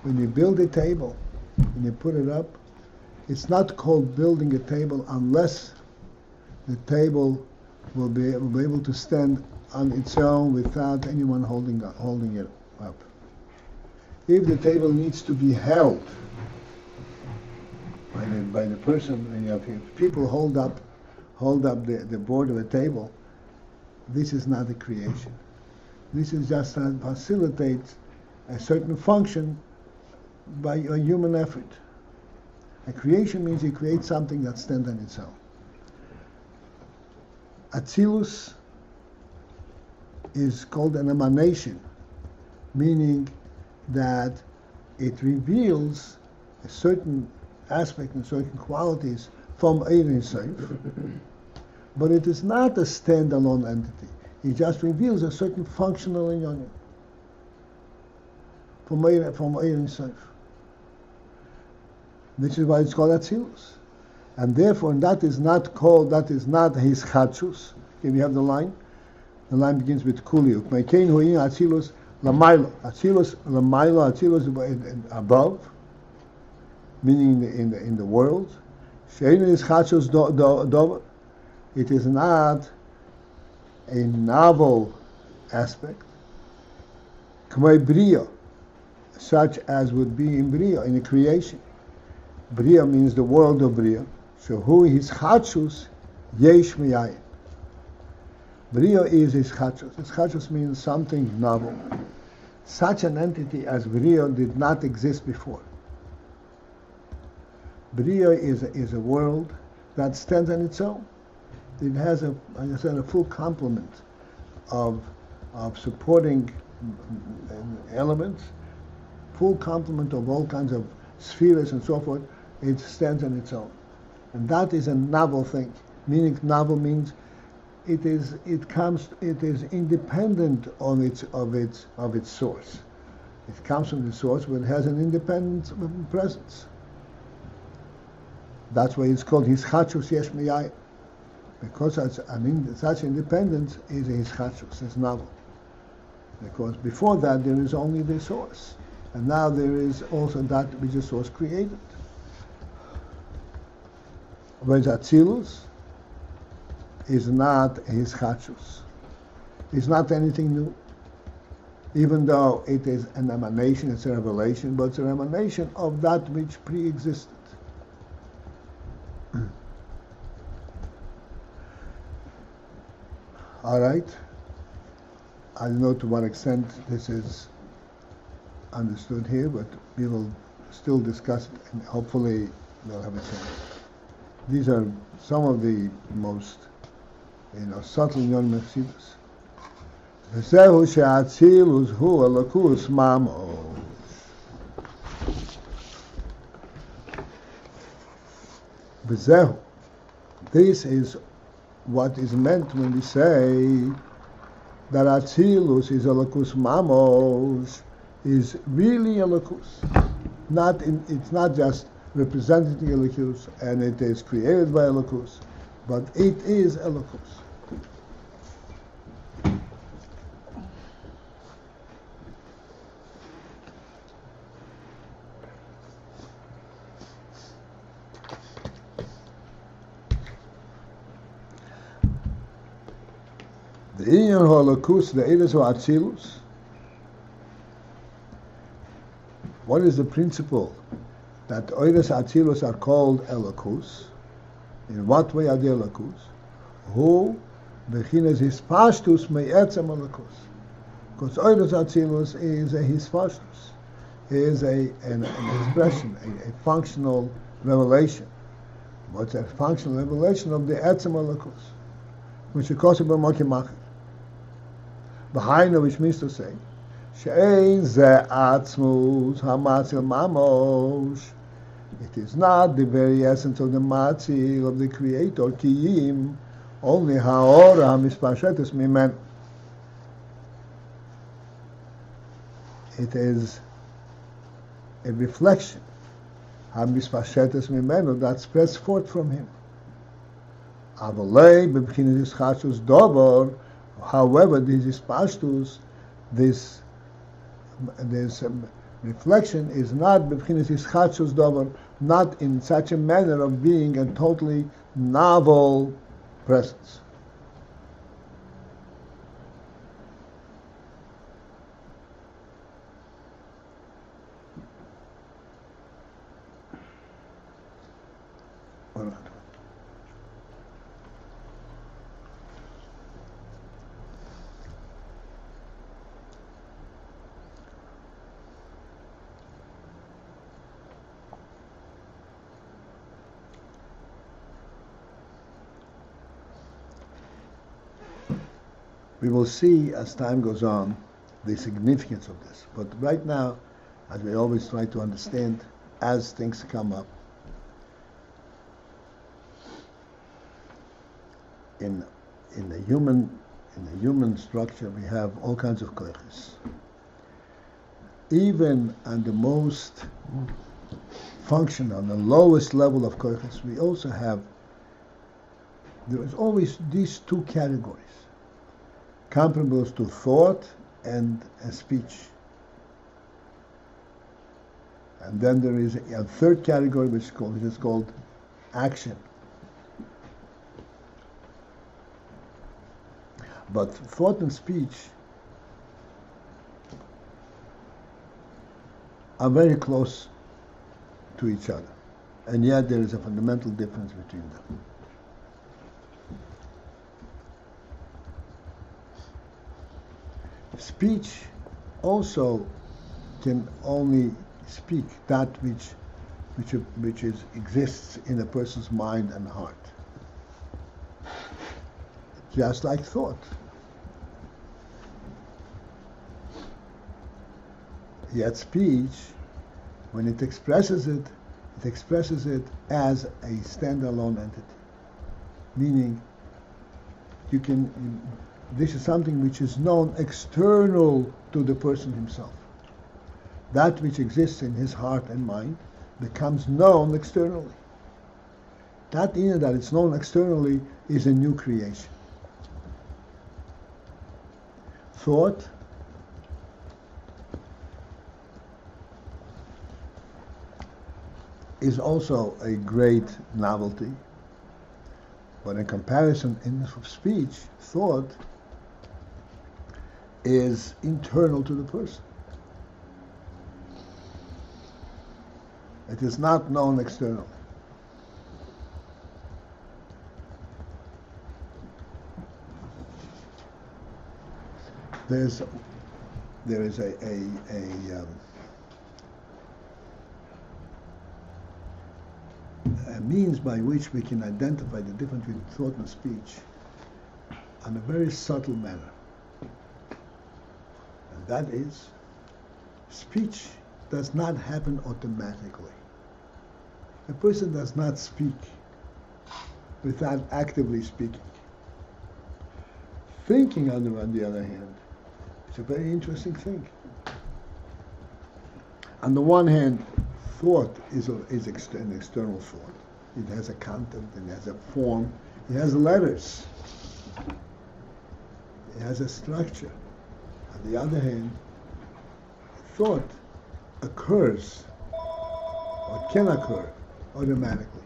when you build a table, when you put it up, it's not called building a table unless the table will be able to stand on its own without anyone holding it up. If the table needs to be held by the person, and if people hold up the board of a table, this is not a creation. This is just to facilitate a certain function by a human effort. A creation means you create something that stands on its own. Atzilus is called an emanation, meaning that it reveals a certain aspect and certain qualities from Ayin Seif, but it is not a standalone entity. It just reveals a certain functional union from Ayin Seif. Which is why it's called Atzilus. And therefore, that is not his chachus. Okay, we have the line. The line begins with kuli. Mekein hu'in Atzilus lamaylo. Atzilus lamaylo, Atzilus above, meaning in the world. Shein is chachus dover. It is not a novel aspect. K'may bria, such as would be in bria, in a creation. Bria means the world of Bria. So who is Chachus? Yesh miyayin. Bria is his Chachus. His Chachus means something novel. Such an entity as Bria did not exist before. Bria is a world that stands on its own. It has like I said, a full complement of supporting elements, full complement of all kinds of spheres and so forth. It stands on its own, and that is a novel thing. Meaning, novel means it is independent of its source. It comes from the source, but it has an independent presence. That's why it's called Hischachus Yesh Miyayin, because such independence is Hischachus, it's novel. Because before that there is only the source, and now there is also that which the source created. Whereas Atzilus is not his chachus. It's not anything new. Even though it is an emanation, it's a revelation, but it's an emanation of that which pre-existed. All right. I don't know to what extent this is understood here, but we will still discuss it, and hopefully we'll have a chance. These are some of the most, subtle Yon Chassidus. V'zehu she'atzilus hu elokus mamos. V'zehu. This is what is meant when we say that Atzilus is elokus mamos, is really elokus. It's not just representing Elokus, and it is created by Elokus, but it is Elokus. The Inyan Elokus, the Eidos of Atzilus. What is the principle that Eidos Atzilus are called Elokus? In what way are they Elokus? Who bechinas hispashtus me'etzem Elokus? Because Eidos Atzilus is a hispashtus, is an expression, a functional revelation. What's a functional revelation of the etzem Elokus, which is called b'mokim B'hainu, which means to say, she'ein ze atzmus hamatzil mamos. It is not the very essence of the matzil, of the creator, kiyim, only ha'ora hamispashetus mimenu. It is a reflection, hamispashetus mimenu, that spreads forth from him. Avalei b'bchinas hischachus dover. However, this hispashtus, this Reflection is not b'chinas ischatzus davar, not in such a manner of being a totally novel presence. We will see as time goes on the significance of this. But right now, as we always try to understand as things come up, in the human structure we have all kinds of koiches. Even on the most functional, on the lowest level of koiches, we also have, there is always these two categories, comparables to thought and speech. And then there is a third category which is called action. But thought and speech are very close to each other, and yet there is a fundamental difference between them. Speech also can only speak that which exists in a person's mind and heart, just like thought. Yet speech, when it expresses it as a standalone entity, meaning this is something which is known external to the person himself. That which exists in his heart and mind becomes known externally. That it's known externally is a new creation. Thought is also a great novelty, but in comparison of speech, thought is internal to the person. It is not known externally. There is a means by which we can identify the difference between thought and speech in a very subtle manner. And that is, speech does not happen automatically. A person does not speak without actively speaking. Thinking, on the other hand, is a very interesting thing. On the one hand, thought is an external thought. It has a content, it has a form, it has letters, it has a structure. On the other hand, thought occurs, or can occur, automatically,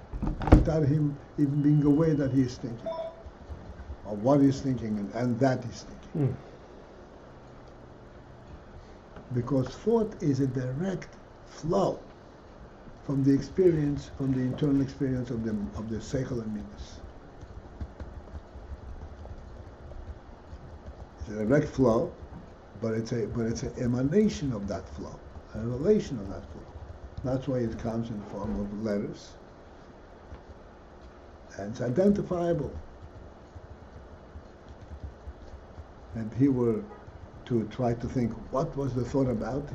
without him even being aware that he is thinking, or what he's thinking, and that he's thinking. Because thought is a direct flow from the experience, from the internal experience of the seichel and midas. It's a direct flow, but it's an emanation of that flow, a relation of that flow. That's why it comes in the form of letters, and it's identifiable. And he were to try to think what was the thought about,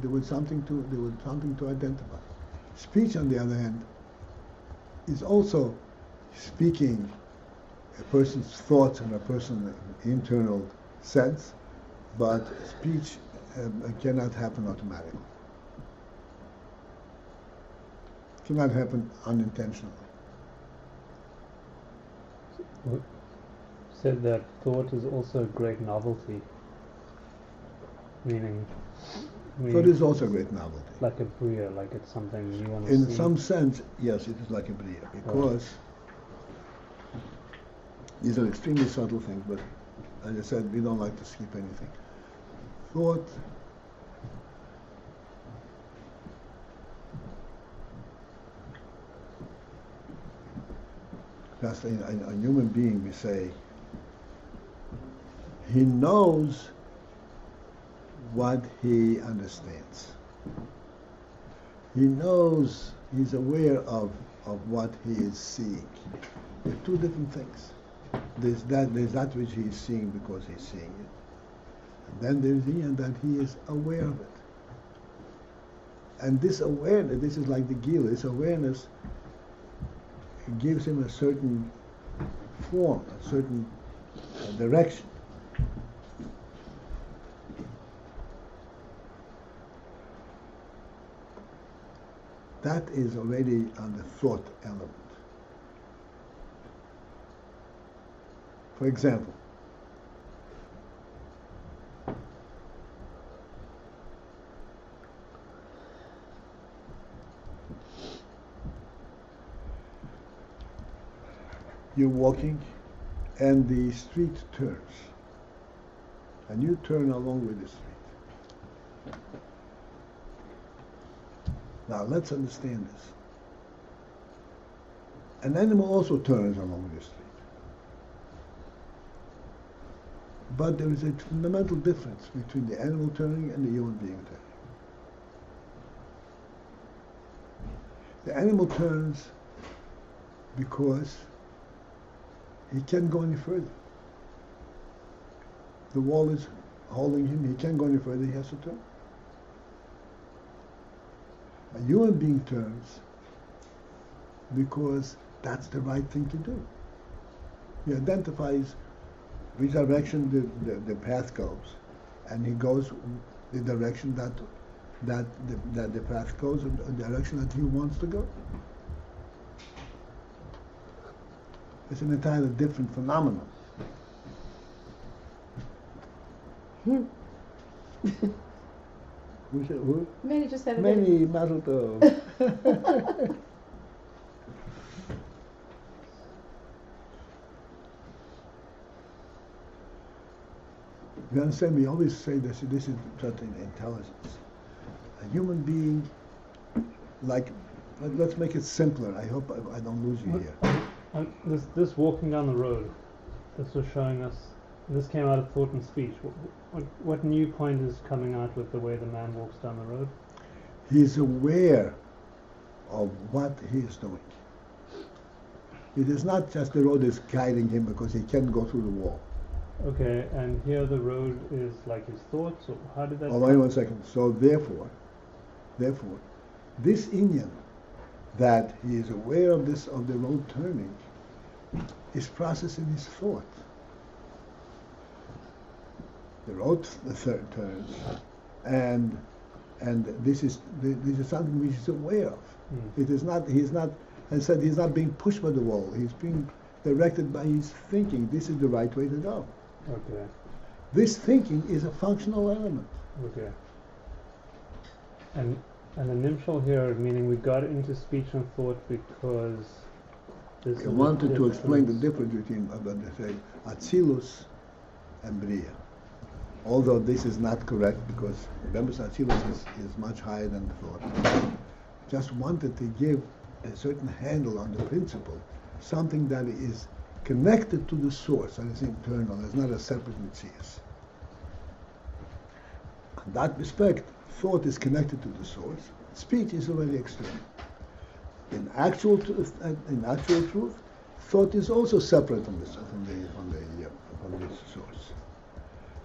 there was something to identify. Speech, on the other hand, is also speaking a person's thoughts and a person's internal sense, but speech cannot happen automatically. It cannot happen unintentionally. You said that thought is also a great novelty, meaning Thought is also a great novelty. Like a bria, like it's something you want to In see. some sense, yes, it is like a bria, because these are extremely subtle things, but as I said, we don't like to skip anything. Thought just a human being, we say, he knows what he understands. He knows, he's aware of what he is seeing. They're two different things. There's that which he is seeing because he's seeing it. And then there's the end that he is aware of it. And this awareness, this is like the gila, this awareness gives him a certain form, a certain direction. That is already on the thought element. For example, you're walking and the street turns, and you turn along with the street. Now let's understand this. An animal also turns along the street. But there is a fundamental difference between the animal turning and the human being turning. The animal turns because he can't go any further. The wall is holding him, he can't go any further, he has to turn. A human being turns because that's the right thing to do. He identifies which direction the path goes, and he goes the direction that the path goes, or the direction that he wants to go. It's an entirely different phenomenon. Who said who? Many just said Many mazel tov. You understand? We always say this is certain intelligence. A human being, like, let's make it simpler. I hope I don't lose you here. This walking down the road, this was showing us. This came out of thought and speech. What new point is coming out with the way the man walks down the road? He's aware of what he is doing. It is not just the road is guiding him because he can't go through the wall. Okay, and here the road is like his thoughts, or how did that... Oh, wait 1 second. So therefore, this Inyan, that he is aware of this, of the road turning, is processing his thought. The road turns, and this is something which he's aware of. It is not. He's not. I said he's not being pushed by the wall. He's being directed by his thinking. This is the right way to go. Okay. This thinking is a functional element. Okay. And the nimshal here, meaning we got into speech and thought because this I wanted to explain the difference between, say, Atzilus and Bria. Although this is not correct, because remember Atzilus is much higher than thought. Just wanted to give a certain handle on the principle, something that is connected to the source and is internal, it's not a separate mitzias. In that respect, thought is connected to the source. Speech is already external. In actual truth, thought is also separate from the source.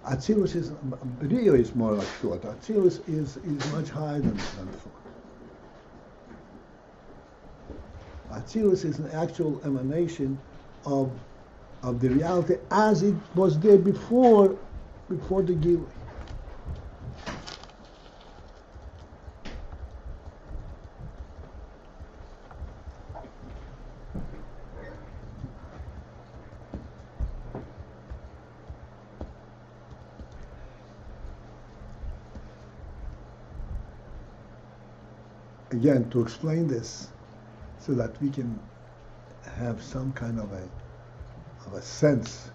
Atzilus is, Bria is more like thought. Atzilus is much higher than thought. Atzilus is an actual emanation of the reality as it was there before the Gilui. again, to explain this so that we can have some kind of a sense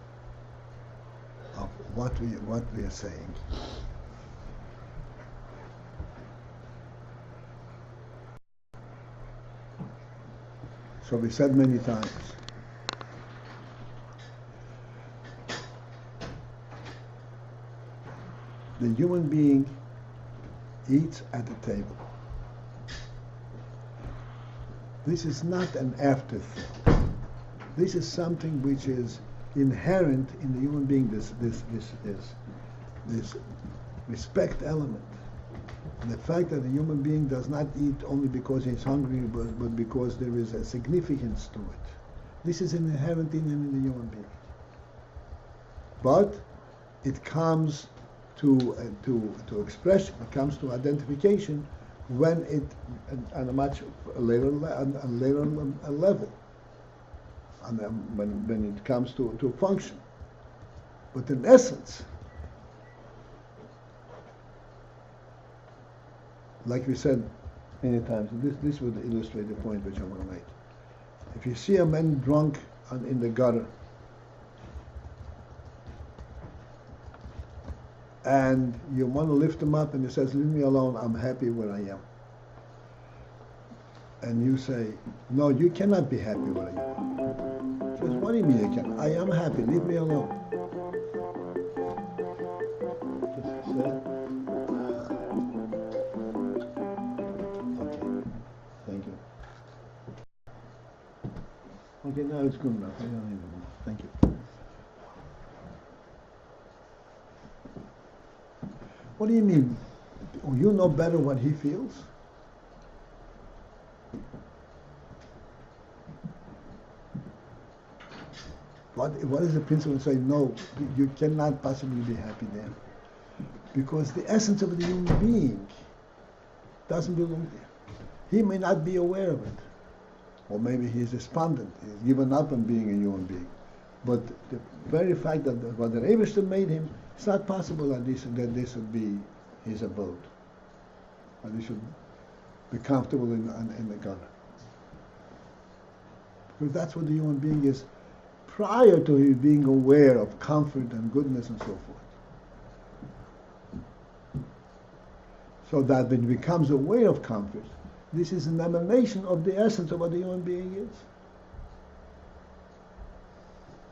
of what we are saying. So we said many times, the human being eats at the table. This is not an afterthought. This is something which is inherent in the human being, this respect element. And the fact that the human being does not eat only because he's hungry, but because there is a significance to it. This is inherent in the human being. But it comes to expression, it comes to identification when it on a much later level, and when it comes to function. But in essence, like we said many times, this would illustrate the point which I want to make. If you see a man drunk in the gutter, and you want to lift him up, and he says, "Leave me alone, I'm happy where I am." And you say, "No, you cannot be happy where you are." He says, "What do you mean you can? I am happy, leave me alone." Okay, thank you. Okay, now it's good enough. I don't need it more. Thank you. What do you mean? You know better what he feels? What is the principle to say, no, you cannot possibly be happy there? Because the essence of the human being doesn't belong there. He may not be aware of it. Or maybe he's despondent, he's given up on being a human being. But the very fact that what the Eibishter made him, it's not possible that this would be his abode. That he should be comfortable in the gutter. Because that's what the human being is prior to his being aware of comfort and goodness and so forth. So that when he becomes aware of comfort, this is an emanation of the essence of what the human being is.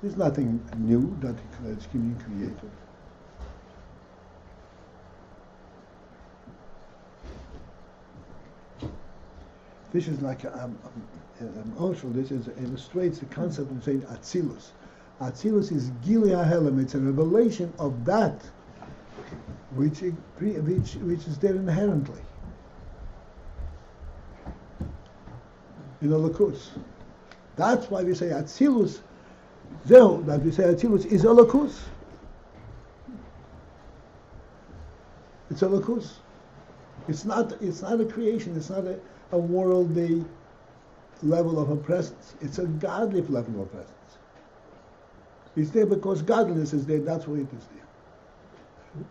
There's nothing new that's being created. This is like also this illustrates the concept of saying Atzilus. Atzilus is Gili HaHelem. It's a revelation of that which is there inherently in the Lakus. That's why we say Atzilus. That we say Atzilus is a Lakus. It's a Lakus. It's not a creation. It's not a worldly level of a presence. It's a godly level of presence. It's there because godliness is there. That's why it is there.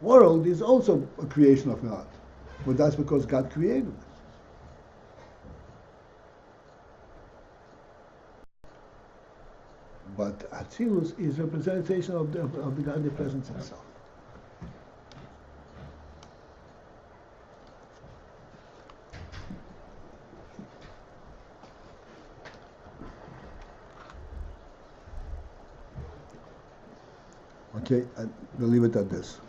World is also a creation of God, but that's because God created it. But Atzilus is a representation of the godly presence itself. Okay, we'll leave it at this.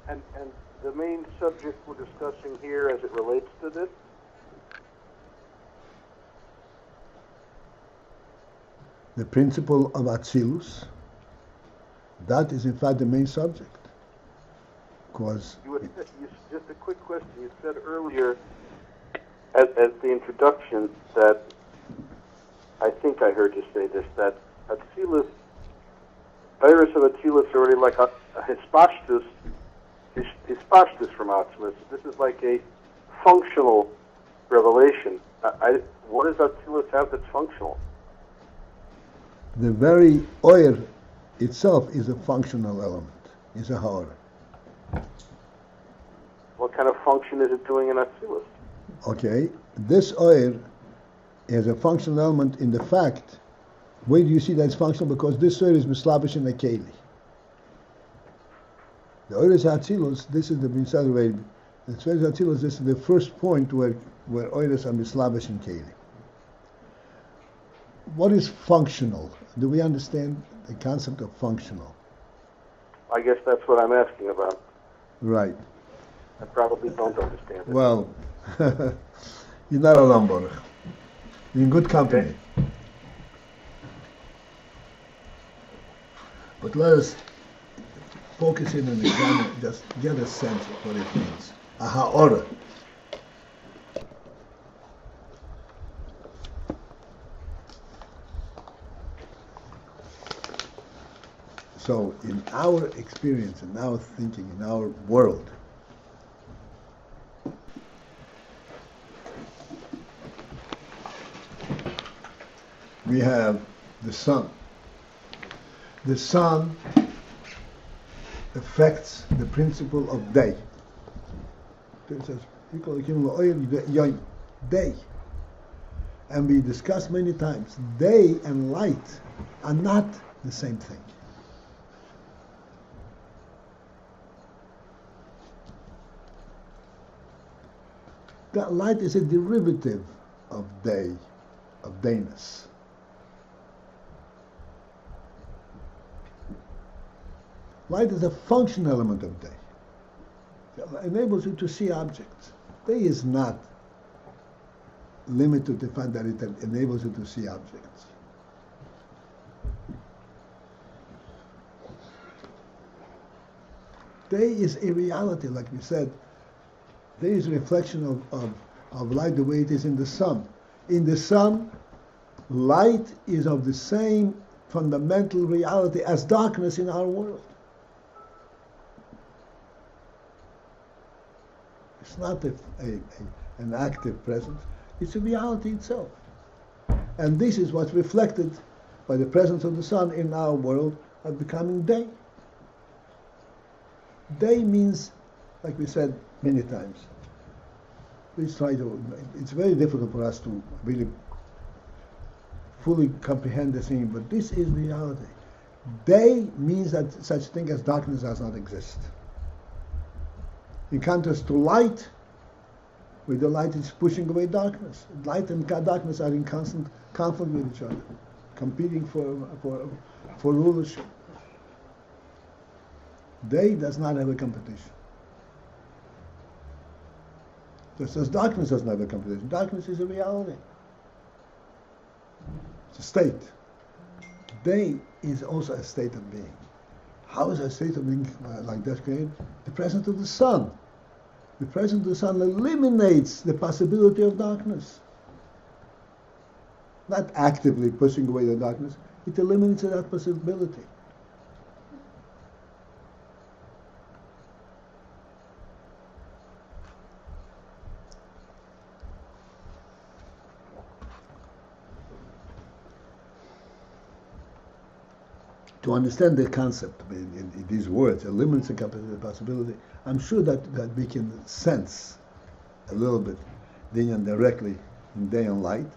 And the main subject we're discussing here as it relates to this? The principle of Atzilus, that is in fact the main subject. Because just a quick question. You said earlier at the introduction that, I think I heard you say this, that Atzilus, Iris of Atzilus are already like a hispashtus from Atzilus. This is like a functional revelation. What does Atzilus have that's functional? The very oil itself is a functional element, is a ha'ara. What kind of function is it doing in Atzilus? Okay, this oil is a functional element in the fact. Where do you see that it's functional? Because this oil is mislavish in a keli. The oil is Atzilus. This is the Binsad way. The oil is Atzilus. This is the first point where oils are mislavish in keli. What is functional? Do we understand the concept of functional? I guess that's what I'm asking about. Right. I probably don't understand it. Well, you're not alone, Baruch. You're in good company. Okay. But let us focus in and examine, just get a sense of what it means. A ha'ora. So, in our experience, in our thinking, in our world, we have the sun. The sun affects the principle of day. It says, day. And we discussed many times, day and light are not the same thing. That light is a derivative of day, of dayness. Light is a functional element of day. It enables you to see objects. Day is not limited to the fact that it enables you to see objects. Day is a reality, like we said. There is a reflection of light the way it is in the sun. In the sun, light is of the same fundamental reality as darkness in our world. It's not an active presence, it's a reality itself. And this is what's reflected by the presence of the sun in our world as becoming day. Day means, like we said many times, it's very difficult for us to really fully comprehend the thing, but this is reality. Day means that such thing as darkness does not exist. In contrast to light, where the light is pushing away darkness. Light and darkness are in constant conflict with each other, competing for rulership. Day does not have a competition. Just as darkness does not have a competition. Darkness is a reality. It's a state. Day is also a state of being. How is a state of being like that created? The presence of the sun. The presence of the sun eliminates the possibility of darkness. Not actively pushing away the darkness, it eliminates that possibility. To understand the concept in these words, eliminates the possibility, I'm sure that we can sense a little bit directly in day and light,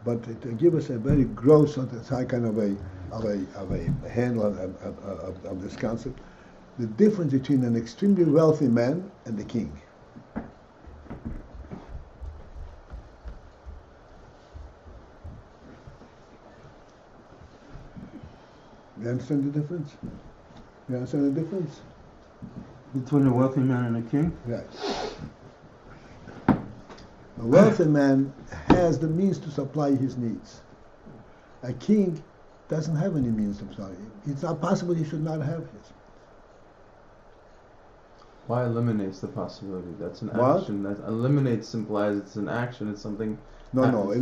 but to give us a very gross kind of a handle of this concept, the difference between an extremely wealthy man and the king. You understand the difference? You understand the difference? Between a wealthy man and a king? Right. A wealthy man has the means to supply his needs. A king doesn't have any means to supply. It's not possible he should not have his. Why eliminates the possibility? That's an What? action. That eliminates implies it's an action. It's something. No.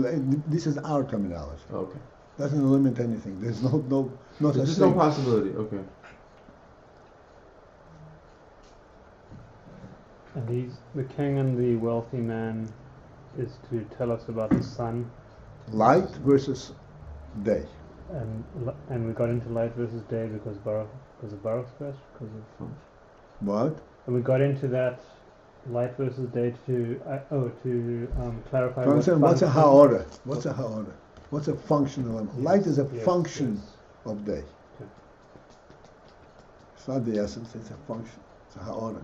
This is our terminology. Okay. Doesn't eliminate anything. There's no There's such just thing. no possibility. Okay. And the king and the wealthy man is to tell us about the sun, Light versus day. and we got into light versus day because of Baruch's question, because of What? And we got into that light versus day to clarify. For instance, what's a ha'ora? What's a ha'ora? What's a functional element? Yes, Light is a yes, function yes. of day. Okay. It's not the essence, it's a function. It's a ha'ora.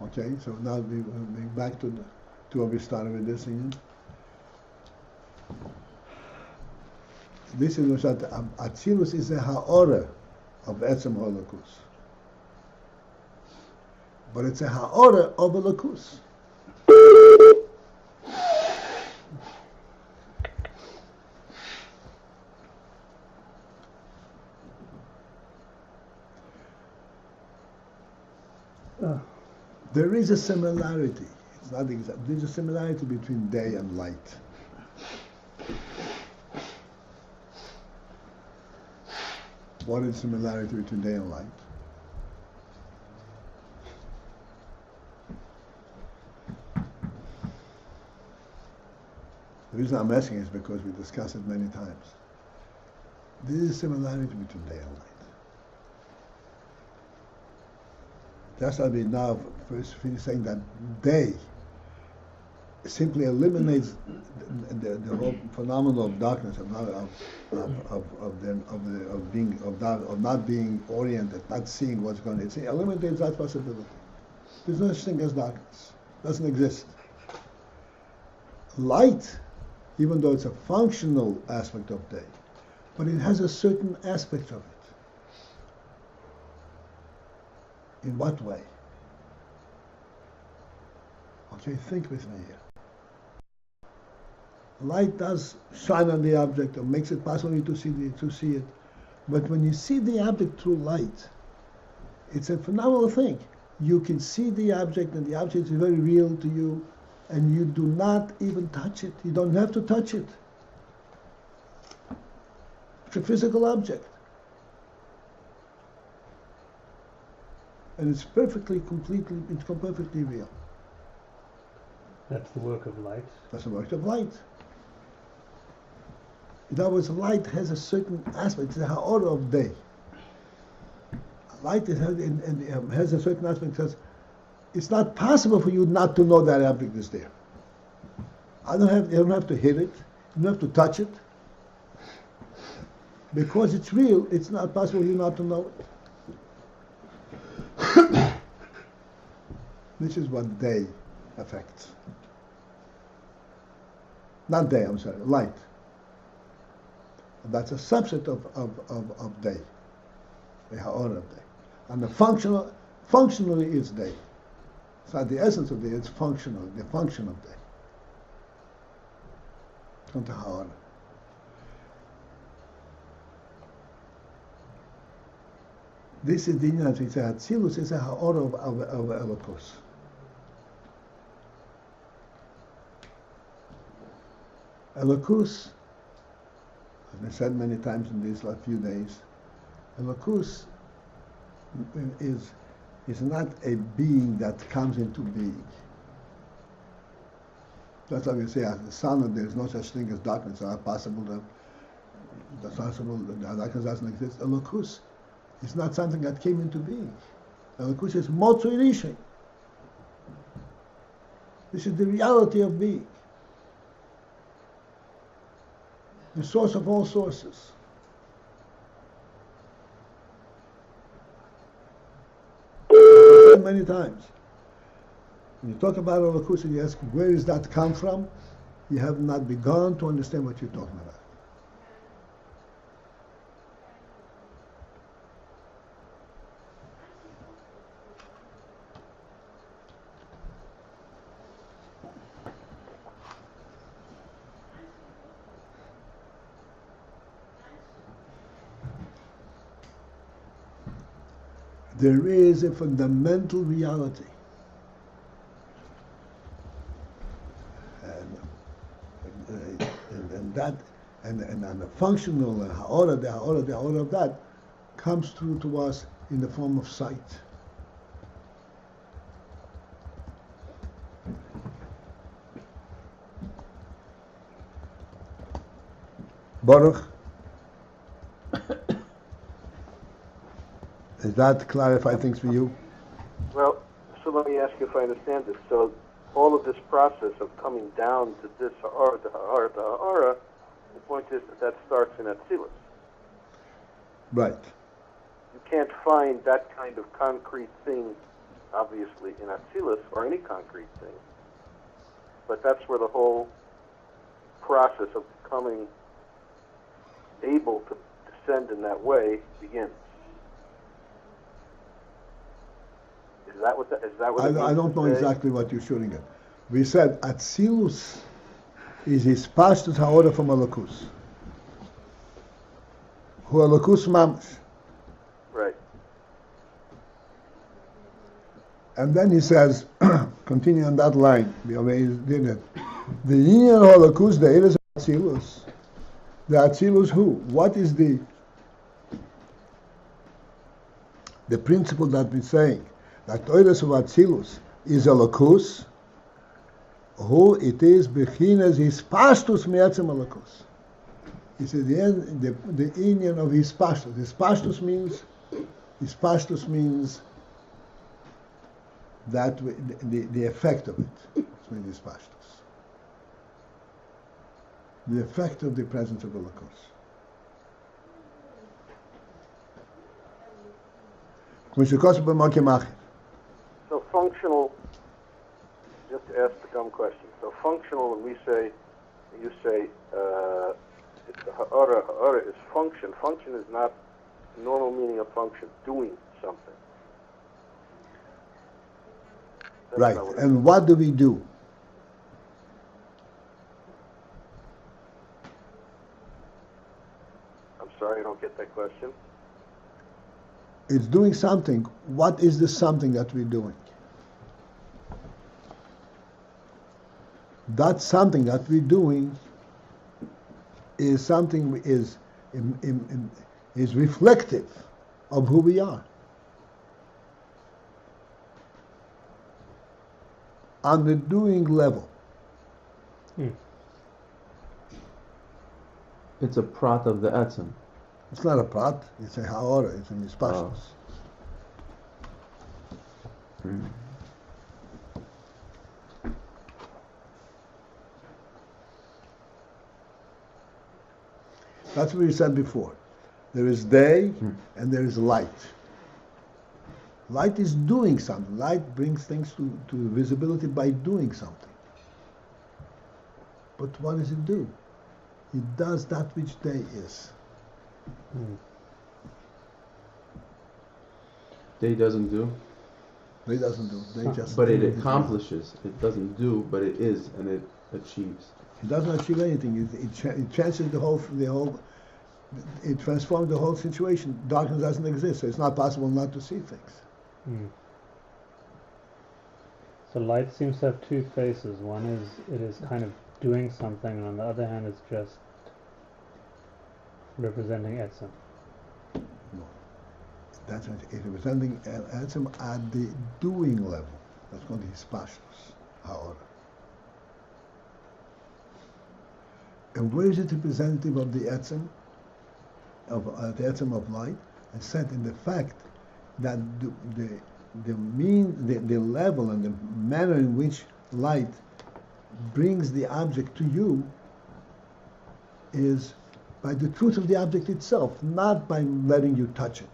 Okay, so now we're back to what we started with this again. This is what Atzilus is a ha'ora of Etzem Holokus. But it's a ha'ora of a Lakus. There is a similarity. It's not exact. There's a similarity between day and light. What is the similarity between day and light? The reason I'm asking is because we discussed it many times. There is a similarity between day and light. That's why we now first finish saying that day simply eliminates the whole phenomenon of darkness, of not being oriented, not seeing what's going on. It eliminates that possibility. There's no such thing as darkness. It doesn't exist. Light, even though it's a functional aspect of day, but it has a certain aspect of it. In what way? Okay, think with me here. Light does shine on the object or makes it possible to see it. But when you see the object through light, it's a phenomenal thing. You can see the object and the object is very real to you and you do not even touch it. You don't have to touch it. It's a physical object. And it's perfectly real. That's the work of light. That's the work of light. In other words, light has a certain aspect. It's a ha'ora of day. Light has a certain aspect because it's not possible for you not to know that object is there. You don't have to hit it. You don't have to touch it. Because it's real, it's not possible for you not to know it. This is what day affects. Not day, I'm sorry, light. That's a subset of day, the ha'ora of day. And functionally it's day. It's not the essence of day, it's functional, the function of day. It's not the ha'ora. This is the United States. Atzilus is a ha'ora of Elokus. Elokus, as I said many times in these last few days, Elokus is not a being that comes into being. That's why we say as the sun, there is no such thing as darkness. It's not possible that darkness doesn't exist. Elokus is not something that came into being. Elokus is Motzu Irishin. This is the reality of being. The source of all sources. I've said many times. When you talk about Elokus and you ask, where does that come from? You have not begun to understand what you're talking about. There is a fundamental reality. And the functional, the ha'ora of that comes through to us in the form of sight. Baruch. Does that clarify things for you? Well, so let me ask you if I understand this. So all of this process of coming down to this ha'ara, to ha'ara, to ha'ara, the point is that starts in Atzilus. Right. You can't find that kind of concrete thing, obviously, in Atzilus or any concrete thing. But that's where the whole process of becoming able to descend in that way begins. Is that what I don't know say? exactly what you're shooting at. We said Atzilus is his pashtus ha'ora from Elokus. Hu Elokus mamash. Right. And then he says, continue on that line, he did it. The Inyan Holocaust, the Eres Atzilus. The Atzilus who? What is the principle that we're saying? That Eres of Atzilus is Holocaust, who it is Bechinas his pastus me'etzem Holocaust. It's at the end, the Inyan of his pastus. His pastus means that the effect of it. It's made his pastus. The effect of the presence of the Elokus. So functional, just to ask the dumb question, so functional when you say it's the ha'ara is function. Function is not the normal meaning of function, doing something. That's Right, not what it and what do we do? I'm sorry, I don't get that question. It's doing something. What is the something that we're doing? That something that we're doing is something is reflective of who we are. On the doing level. It's a prat of the etzem. It's not a prat, it's a ha'ora, it's a mispashtos. That's what we said before. There is day and there is light. Light is doing something. Light brings things to visibility by doing something. But what does it do? It does that which day is. Day doesn't do. Day doesn't do. Day just. But it accomplishes. It doesn't do, but it is, and it achieves. It doesn't achieve anything. It changes the whole. It transforms the whole situation. Darkness doesn't exist, so it's not possible not to see things. So light seems to have two faces. One is it is kind of doing something, and on the other hand, it's just representing etzem. No. That's what it's representing etzem at the doing level. That's called his pashtus, ha'ora. And where is it representative of the etzem, of the etzem of light? It's said in the fact that the level and the manner in which light brings the object to you is by the truth of the object itself, not by letting you touch it.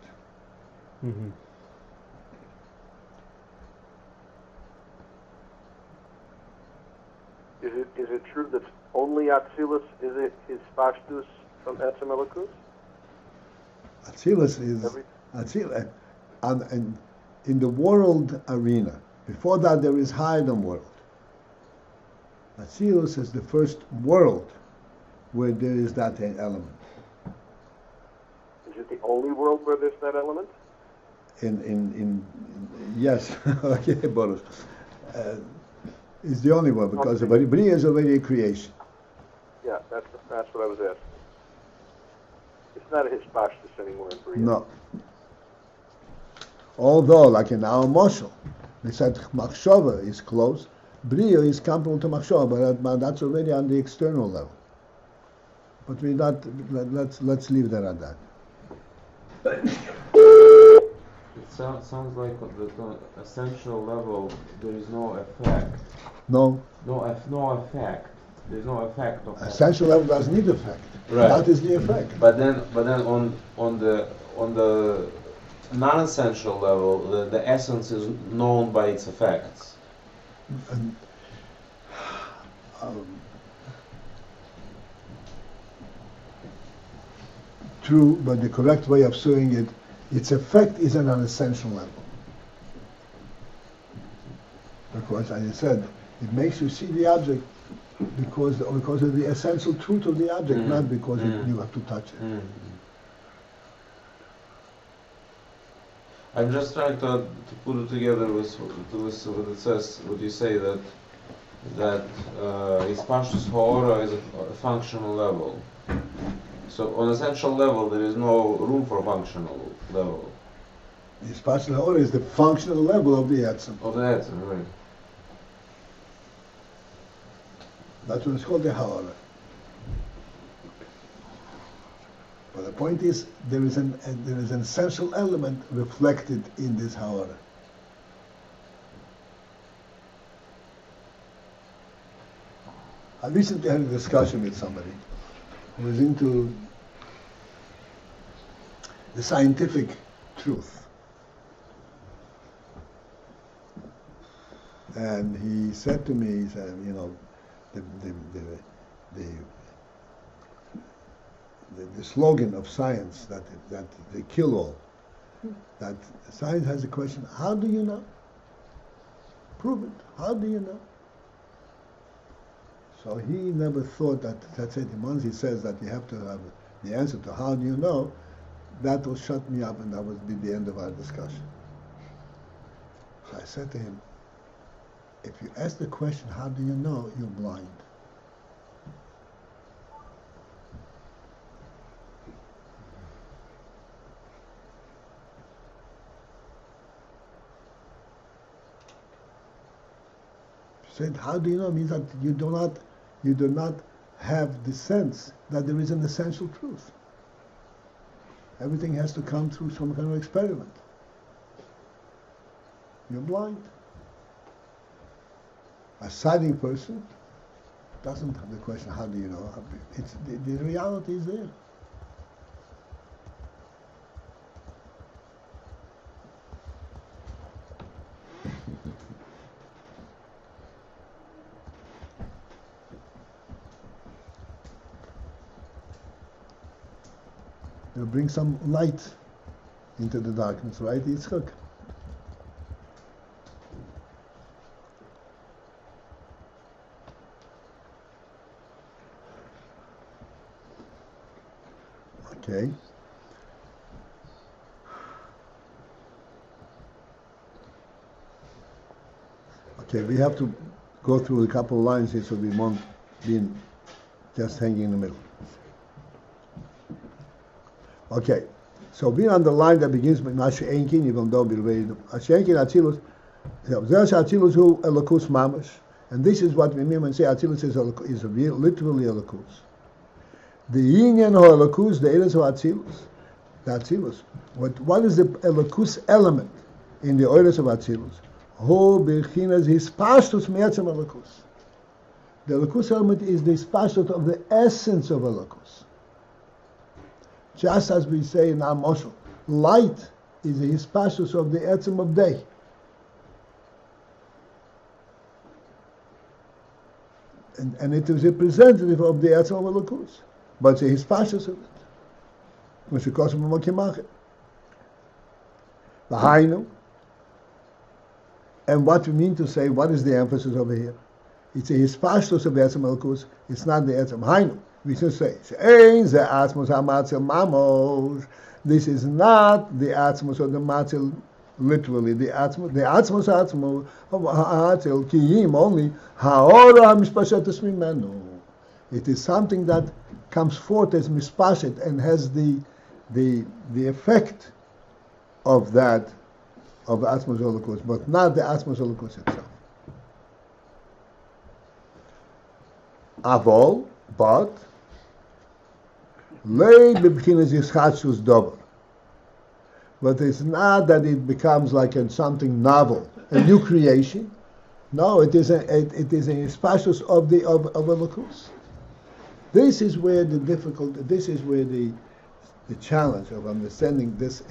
Is it true that only Atzilus is it his pashtus from Etzem Elokus? Atzilus is Atzilus, and in the world arena. Before that, there is Haydam world. Atzilus is the first world where there is that element. Is it the only world where there's that element? In yes, okay, Boris. It's the only one because Bria is already a creation. Yeah, that's what I was asking. It's not a his pashtus anymore in Bria. No. Although, like in our Moshel, we said Machshava is close, Bria is comparable to Machshava, but that's already on the external level. But we not. Let's leave that at that. It sounds like on the essential level there is no effect. No. No effect. There's no effect of Essential level doesn't need effect. Right. That is the effect. But then on the non-essential level, the essence is known by its effects. And, true, but the correct way of saying it, its effect is on an essential level. Because, as I said, it makes you see the object because of the essential truth of the object, not because you have to touch it. I'm just trying to put it together with what it says. What you say that Hispashtus Ha'ora is a functional level. So on essential level, there is no room for functional level. Hispashtus Ha'ora is the functional level of the Etzem. Of the Etzem, right. That's what it's called, the Ha'ora. But the point is, there is an essential element reflected in this Ha'ora. I recently had a discussion with somebody who was into the scientific truth. And he said to me, he said, the slogan of science that they kill all, that science has a question, how do you know? Prove it. How do you know? So he never thought that's it. Once he says that you have to have the answer to how do you know, that will shut me up and that would be the end of our discussion. So I said to him, if you ask the question, how do you know, you're blind. Said, how do you know? Means that you do not have the sense that there is an essential truth. Everything has to come through some kind of experiment. You're blind. A sighting person doesn't have the question, how do you know? It's the reality is there. It'll bring some light into the darkness, right, Yitzchak? Okay. Okay, we have to go through a couple of lines here so we won't be just hanging in the middle. Okay, so being on the line that begins with Mashe Enkin, even though we're ready to Mashe Enkin Atzilus, Atzilus hu Elokus Mamash, and this is what we mean when we say Atzilus is literally Elokus. The Inyan ho Elokus, the Eres ho Atzilus, the Atzilus. What is the Elokus element in the Eres of Atzilus? Ho Birchinas Hispashtus Me'etzem Elokus. The Elokus element is the Hispashtus of the essence of Elokus. Just as we say in our Moshel, light is the hispashtus of the etzem of day. And it is representative of the etzem of Elokus. But it's a hispashtus of it. Which is called Mokimachet. L'hainu. And what we mean to say, what is the emphasis over here? It's a hispashtus of the etzem of Elokus. It's not the etzem. Hainu. We should say, this is not the Atzmus of the Matzil, literally, the Atzmus of Atzil, Kiyim, only, Ha'ora Mishpashetus Mimenu. It is something that comes forth as Mishpashet and has the effect of that, of the Atzmus Holocaust, but not the Atzmus Holocaust itself. Avol, but, Lei bebchinas yischatzus dover. But it's not that it becomes like something novel, a new creation. No, it is an espacious of Elokus. This is where the difficulty. This is where the challenge of understanding this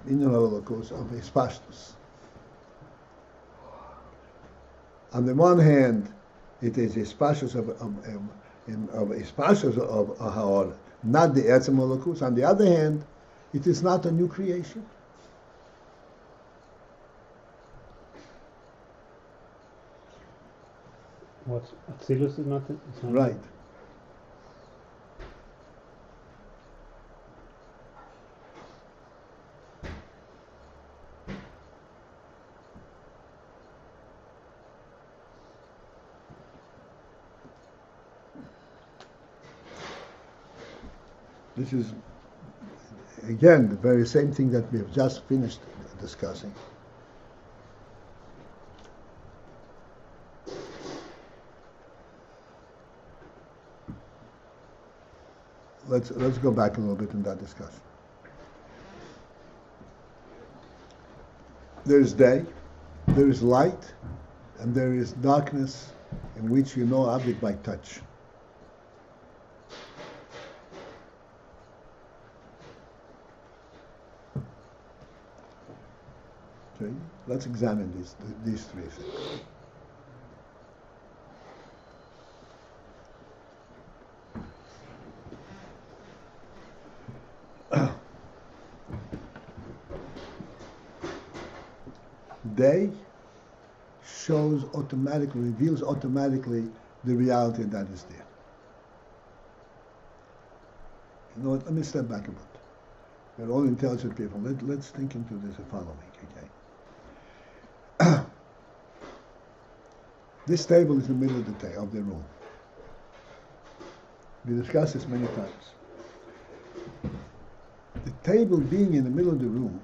inner Elokus of espacious. On the one hand, it is espacious of espacious of Haor, not the Etzem Elokus. On the other hand, it is not a new creation. What? Atzilus is not. It's not Right. This is, again, the very same thing that we have just finished discussing. Let's go back a little bit in that discussion. There is day, there is light, and there is darkness in which you know object by touch. Okay, let's examine these three things. Day shows automatically, reveals automatically the reality that is there. You know what? Let me step back a bit. We're all intelligent people. Let's think into this and follow me, okay? This table is in the middle of the room. We discussed this many times. The table being in the middle of the room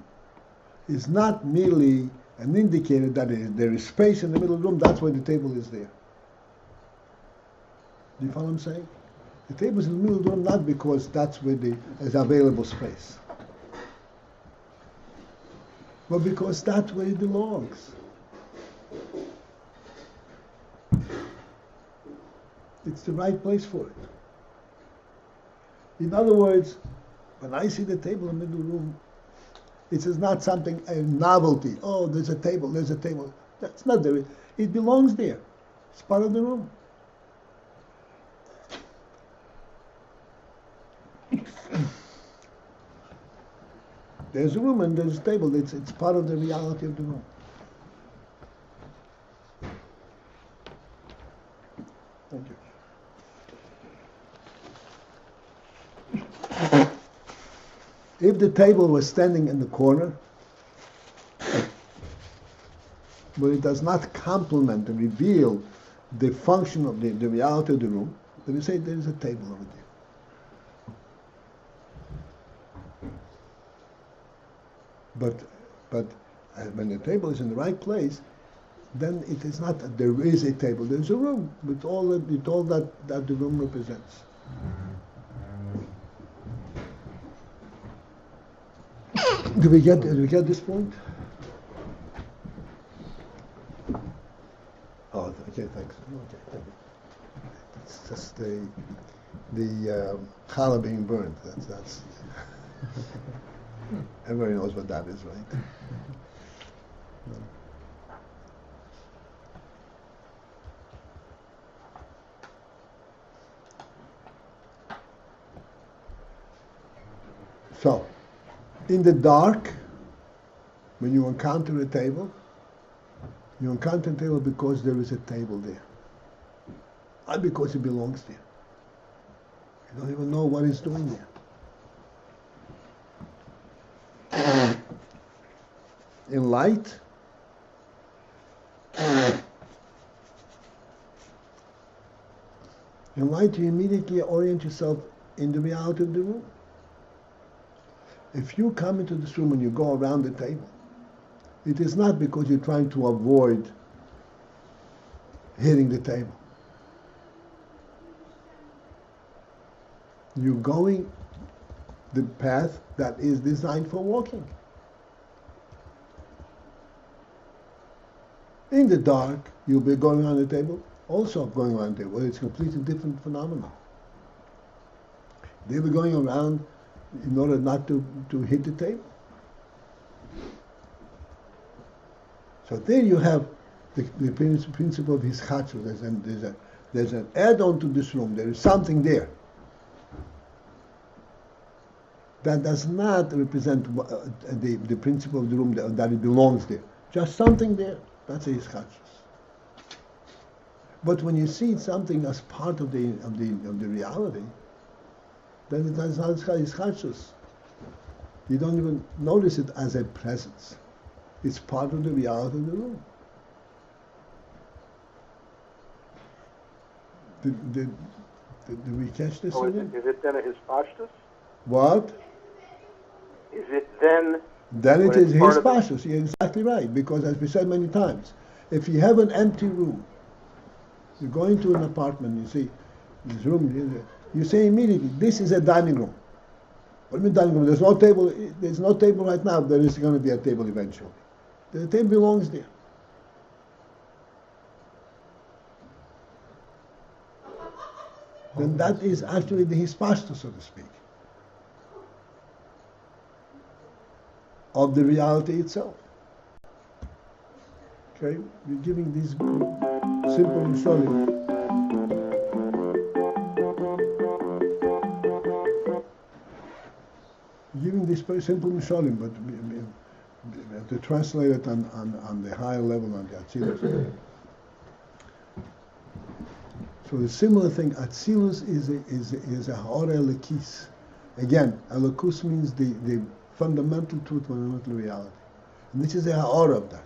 is not merely an indicator that there is space in the middle of the room. That's why the table is there. Do you follow what I'm saying? The table is in the middle of the room not because that's where there's available space, but because that's where it belongs. It's the right place for it. In other words, when I see the table in the middle of the room, it is not something, a novelty. Oh, there's a table, there's a table. That's not there. It belongs there. It's part of the room. There's a room and there's a table. It's part of the reality of the room. Thank you. If the table was standing in the corner, but it does not complement and reveal the function of the reality of the room, then we say there is a table over there. But when the table is in the right place, then it is not that there is a table. There's a room with all that the room represents. Do we get this point? Oh, okay, thanks. Okay, thank you. It's just the challah being burned. That's everybody knows what that is, right? So, in the dark, when you encounter a table, you encounter a table because there is a table there. Not because it belongs there. You don't even know what it's doing there. In light, you immediately orient yourself in the reality of the room. If you come into this room and you go around the table, it is not because you're trying to avoid hitting the table. You're going the path that is designed for walking. In the dark, you'll be going around the table, also going around the table. It's a completely different phenomenon. They were going around in order not to hit the table. So there you have the principle of his chatzos. There's an add-on to this room. There is something there that does not represent the principle of the room that it belongs there. Just something there. That's his chatzos. But when you see something as part of the reality, then it is not his chatzos. You don't even notice it as a presence. It's part of the reality of the room. Did we catch this? Oh, is it then a hispashtus? What? Is it then? Then it is part of hispashtus. You're exactly right. Because as we said many times, if you have an empty room, you go into an apartment, you see this room, you say immediately, this is a dining room. What do you mean dining room? There's no table. There's no table right now. There is going to be a table eventually. The table belongs there. Then that is actually the hispashtus, so to speak, of the reality itself. Okay, we're giving these simple mishalim. Giving this very simple mishalim, but we have to translate it on the higher level, on the Atzilus. So the similar thing, Atzilus is a ha'ora elokis. Again, elokus means the fundamental truth, fundamental reality. And this is a ha'ora of that.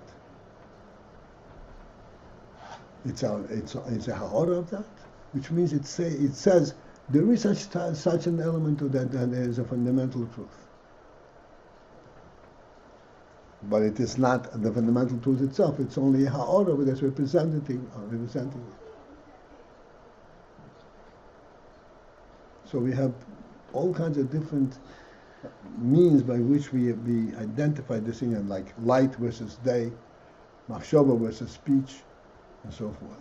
It's a ha'ora of that, which means it says there is such an element to that there is a fundamental truth. But it is not the fundamental truth itself. It's only a ha'ora that's representing it. So we have all kinds of different means by which we identify this thing, like light versus day, machshava versus speech, and so forth.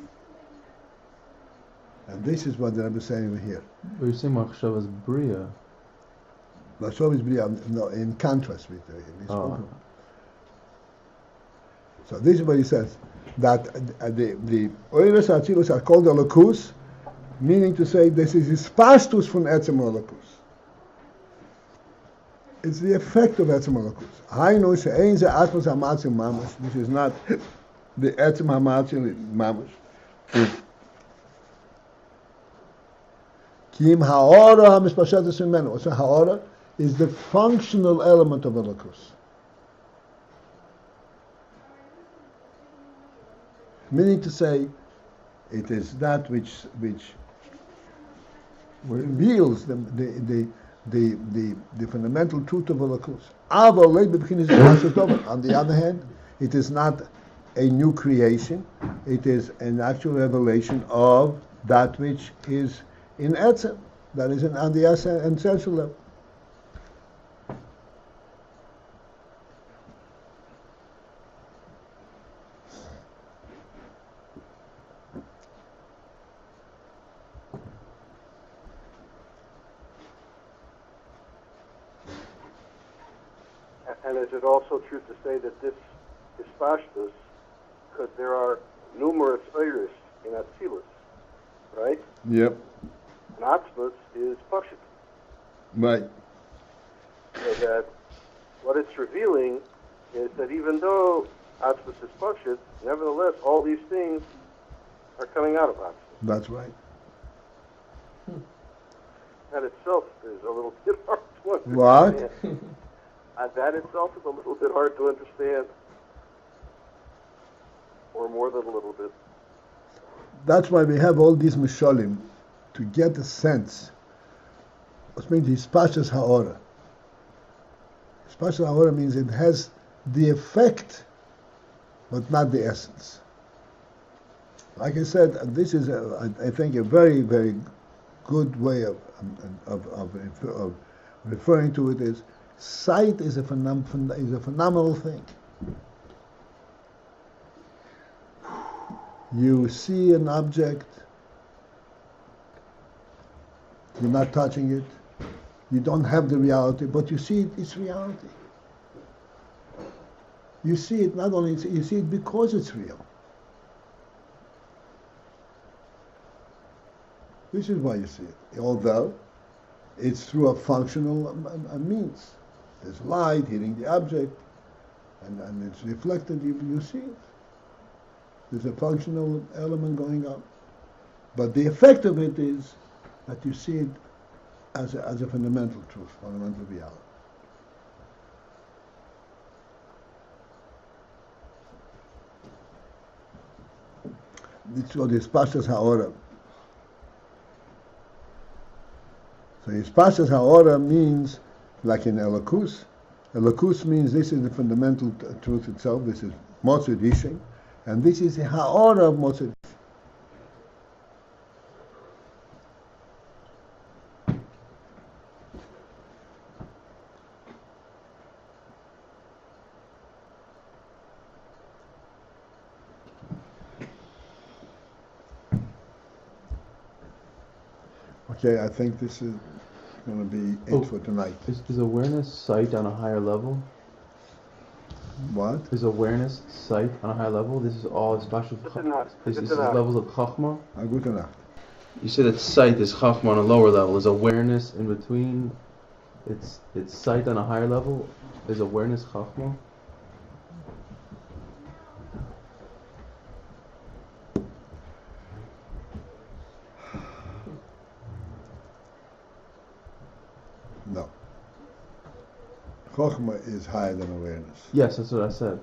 And this is what the Rebbe is saying over here. But you say machshava is bria. Machshava is bria, no, in contrast with this. So this is what he says, that the oiros Atzilus are called elokus, meaning to say this is hispashtus from etzem elokus. It's the effect of etzem elokus. Hainu she'ein ze atmos hamatzil mamash. This is not the etzem hamatzil mamash. Kim ha'ora hamispashetus imenu. So ha'ora is the functional element of elokus. Meaning to say, it is that which reveals the fundamental truth of elokus. On the other hand, it is not a new creation; it is an actual revelation of that which is in etzem, that is on the essential level. And is it also true to say that this is pashtus, because there are numerous oiros in Atzilus, right? Yep. And Atzilus is pashut. Right. So that what it's revealing is that even though Atzilus is pashut, nevertheless all these things are coming out of Atzilus. That's right. That itself is a little bit hard to understand. What? That itself is a little bit hard to understand, or more than a little bit. That's why we have all these mishalim, to get a sense. What means hispashtus ha'ora? Hispashtus ha'ora means it has the effect, but not the essence. Like I said, this is, I think, a very, very good way of referring to it as sight is a phenomenal thing. You see an object, you're not touching it, you don't have the reality, but you see it, it's reality. You see it not only, you see it because it's real. This is why you see it, although it's through a functional means. There's light hitting the object, and it's reflected, you see it. There's a functional element going on. But the effect of it is that you see it as a fundamental truth, fundamental reality. It's what is Pashas Ha'ora. So Pashas Ha'ora means, like in Elokus, Elokus means this is the fundamental truth itself, this is Motzei Rishon, and this is the Ha'ora of Motzei Rishon. Okay, I think this is going to be it for tonight. Is awareness sight on a higher level? What? Is awareness sight on a higher level? This is all special. This is levels of chachma. Good enough. You said that sight is chachma on a lower level. Is awareness in between? It's sight on a higher level. Is awareness chachma? No. Chokhmah is higher than awareness. Yes, that's what I said.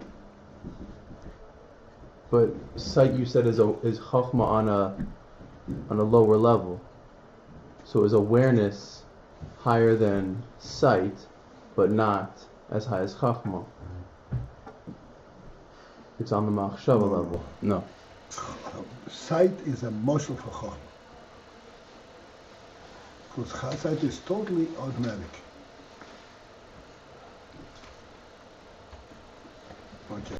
But sight, you said, is chokhmah on a lower level. So is awareness higher than sight, but not as high as chokhmah? It's on the machshava level. No. Sight is a moshel for chokhmah. Because sight is totally automatic. Okay.